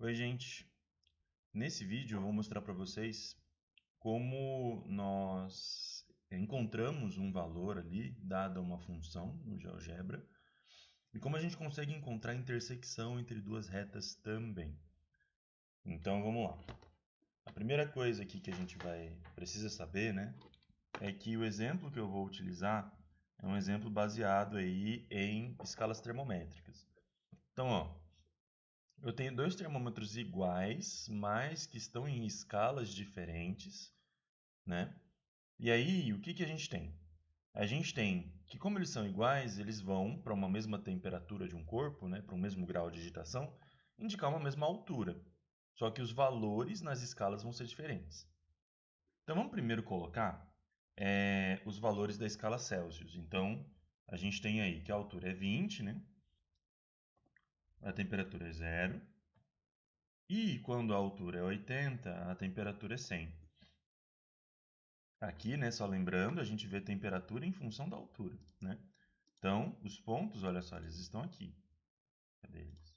Oi, gente. Nesse vídeo eu vou mostrar para vocês como nós encontramos um valor ali, dada uma função no GeoGebra, e como a gente consegue encontrar a intersecção entre duas retas também. Então vamos lá. A primeira coisa aqui que a gente precisa saber, né, é que o exemplo que eu vou utilizar é um exemplo baseado aí em escalas termométricas. Então, ó, eu tenho dois termômetros iguais, mas que estão em escalas diferentes, né? E aí, o que a gente tem? A gente tem que, como eles são iguais, eles vão para uma mesma temperatura de um corpo, né? Para um mesmo grau de agitação, indicar uma mesma altura. Só que os valores nas escalas vão ser diferentes. Então, vamos primeiro colocar os valores da escala Celsius. Então, a gente tem aí que a altura é 20, né? A temperatura é 0. E quando a altura é 80, a temperatura é 100. Aqui, né, só lembrando, a gente vê temperatura em função da altura, né? Então, os pontos, olha só, eles estão aqui. Cadê eles?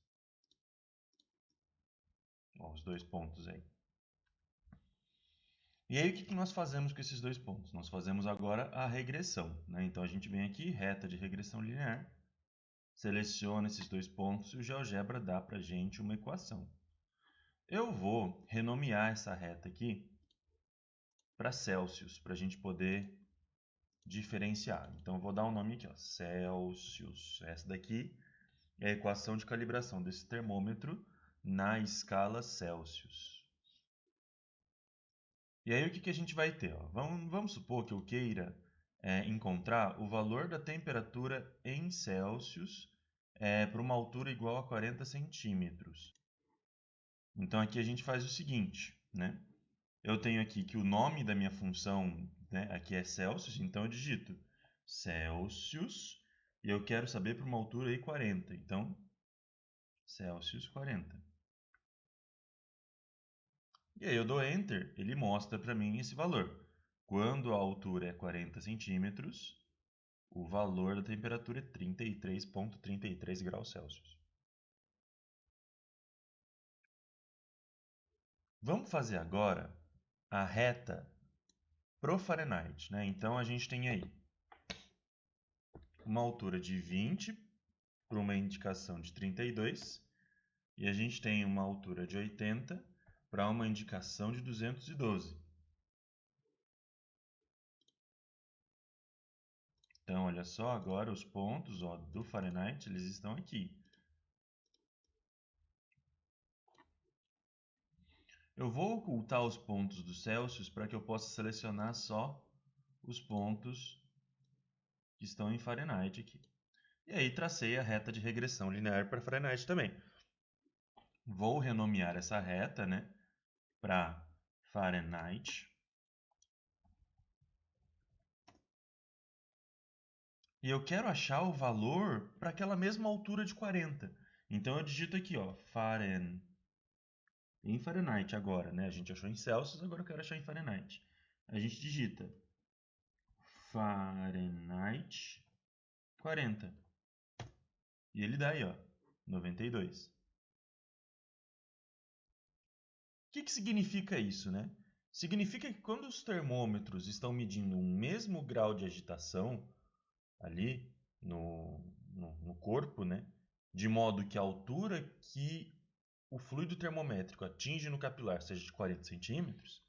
Ó, os dois pontos aí. E aí, o que nós fazemos com esses dois pontos? Nós fazemos agora a regressão, né? Então, a gente vem aqui, reta de regressão linear, seleciona esses dois pontos e o GeoGebra dá para a gente uma equação. Eu vou renomear essa reta aqui para Celsius, para a gente poder diferenciar. Então, eu vou dar um nome aqui, ó, Celsius. Essa daqui é a equação de calibração desse termômetro na escala Celsius. E aí, o que a gente vai ter? Ó? Vamos supor que eu queira encontrar o valor da temperatura em Celsius para uma altura igual a 40 centímetros. Então, aqui a gente faz o seguinte, né? Eu tenho aqui que o nome da minha função, né, aqui é Celsius, então eu digito Celsius e eu quero saber para uma altura aí 40. Então, Celsius 40. E aí eu dou Enter, ele mostra para mim esse valor. Quando a altura é 40 centímetros, o valor da temperatura é 33,33 graus Celsius. Vamos fazer agora a reta pro Fahrenheit, né? Então a gente tem aí uma altura de 20 para uma indicação de 32 e a gente tem uma altura de 80 para uma indicação de 212. Então, olha só, agora os pontos do Fahrenheit, eles estão aqui. Eu vou ocultar os pontos do Celsius para que eu possa selecionar só os pontos que estão em Fahrenheit aqui. E aí tracei a reta de regressão linear para Fahrenheit também. Vou renomear essa reta, né, para Fahrenheit. E eu quero achar o valor para aquela mesma altura de 40. Então eu digito aqui, ó, em Fahrenheit agora, né? A gente achou em Celsius, agora eu quero achar em Fahrenheit. A gente digita Fahrenheit 40. E ele dá aí, ó, 92. O que significa isso, né? Significa que quando os termômetros estão medindo um mesmo grau de agitação ali no corpo, né? De modo que a altura que o fluido termométrico atinge no capilar seja de 40 centímetros,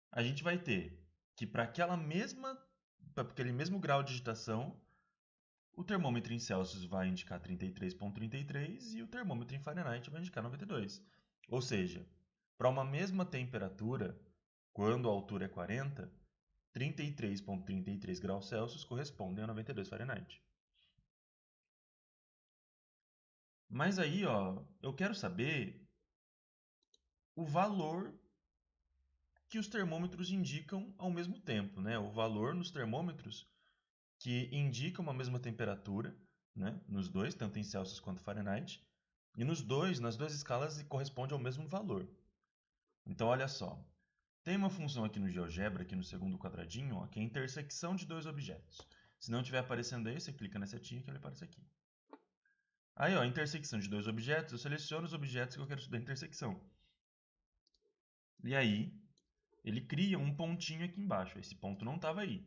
a gente vai ter que para aquele mesmo grau de agitação, o termômetro em Celsius vai indicar 33,33 e o termômetro em Fahrenheit vai indicar 92. Ou seja, para uma mesma temperatura, quando a altura é 40, 33,33 graus Celsius correspondem a 92 Fahrenheit. Mas aí, ó, eu quero saber o valor que os termômetros indicam ao mesmo tempo, né? O valor nos termômetros que indica uma mesma temperatura, né? Nos dois, tanto em Celsius quanto Fahrenheit, e nas duas escalas corresponde ao mesmo valor. Então, olha só, tem uma função aqui no GeoGebra, aqui no segundo quadradinho, ó, que é a intersecção de dois objetos. Se não estiver aparecendo aí, você clica na setinha que ele aparece aqui. Aí, ó, intersecção de dois objetos, eu seleciono os objetos que eu quero estudar a intersecção. E aí, ele cria um pontinho aqui embaixo. Esse ponto não estava aí.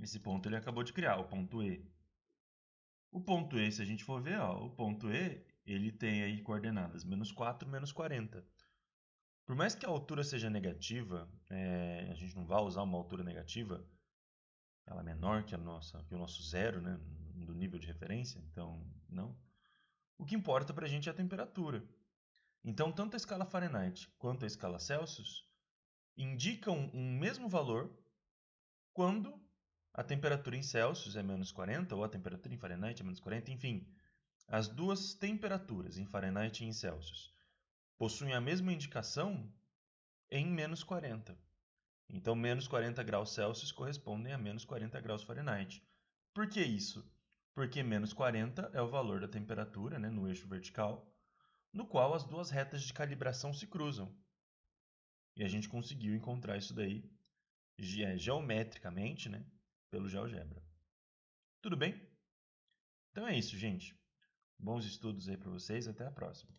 Esse ponto ele acabou de criar, o ponto E. O ponto E, se a gente for ver, ó, o ponto E, ele tem aí coordenadas -4, -40. Por mais que a altura seja negativa, a gente não vai usar uma altura negativa, ela é menor que o nosso zero, né, do nível de referência, então não. O que importa para a gente é a temperatura. Então, tanto a escala Fahrenheit quanto a escala Celsius indicam um mesmo valor quando a temperatura em Celsius é -40 ou a temperatura em Fahrenheit é -40, enfim. As duas temperaturas, em Fahrenheit e em Celsius, possuem a mesma indicação em -40. Então, -40 graus Celsius correspondem a -40 graus Fahrenheit. Por que isso? Porque -40 é o valor da temperatura, né, no eixo vertical, no qual as duas retas de calibração se cruzam. E a gente conseguiu encontrar isso daí geometricamente, né, pelo GeoGebra. Tudo bem? Então é isso, gente. Bons estudos aí para vocês. Até a próxima.